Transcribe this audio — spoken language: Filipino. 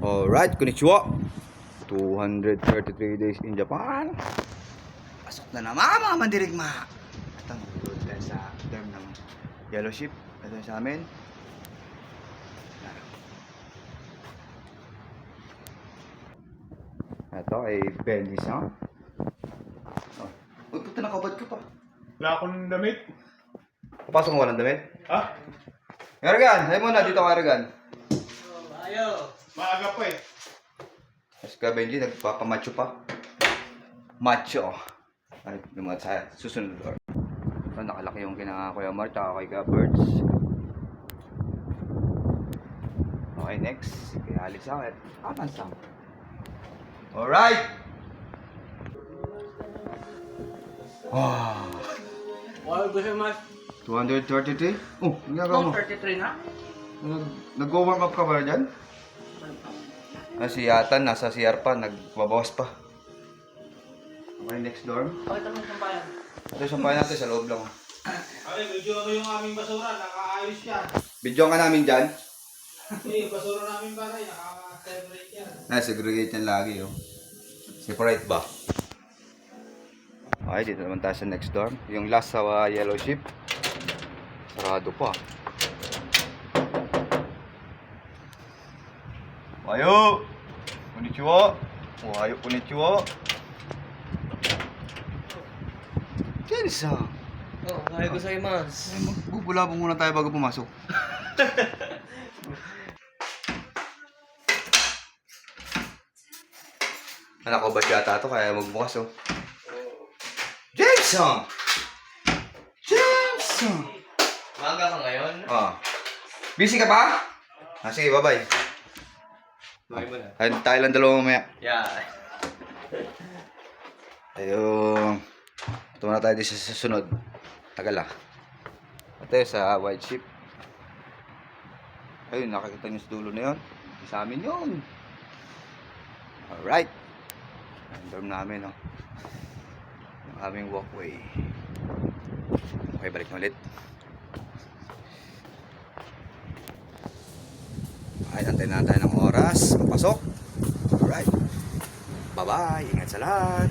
Alright, konnichiwa. 233 days in Japan. Pasok na naman mga mandirigma. At ang lulod tayo sa term ng yellow ship. Ito sa amin. Ito ay Benji's, ha? Oh, puta, nakabad ka pa. Wala akong damit. Papasok mo walang damit? Ha? Ergan, hay mo na dito ka Ergan. Ayo. Maaga pa eh. Mas ka Benji, nagpapamacho pa. Macho. Ay, lumat sa susunod door. So, nakalaki yung kina Kuya Mar, tsaka kay Birds. Okay, next. Kaya alis ako at atansang. Alright! Wow! Wow, gusto mas. 233? Oh, nagagawa mo. 33 na? Nag-warm up ka ba dyan? Si Yatan, nasa CR pa, nagbabawas pa. Okay, next dorm. Pakita mo yung sampayan. Ito yung sampayan natin, sa loob lang. Ay, medyo yung aming basura. Nakaayos yan. Video ka namin dyan. Eh, basura namin ba rin? Naka-separate yan. Segregate yan lagi, oh. Separate ba? Okay, dito naman tayo sa next dorm. Yung last sa yellow ship. Sarado pa. Ohayo! Konnichiwa! Ohayo, konnichiwa! Kensa! Oh, kaya ko sa imas. Magbubulabong muna tayo bago pumasok. Anak ko ba yata ito kaya magbukas, oh. Jameson! Jameson! Maga ka ngayon? Ah. Busy ka pa? Ah, sige, bye-bye. Bye mo na. Ay, tayo lang dalawa mamaya. Yeah. Ayun. Ito na tayo dito sa susunod. Tagal ah. Ito sa white ship. Ayun, nakakita nyo sa dulo na yun. Sa amin yun. Alright. Ang dorm namin, oh. Yung aming walkway. Okay, balik na ulit. Okay, antayin na tayo ng oras. Pasok. Alright. Bye-bye. Ingat sa lahat.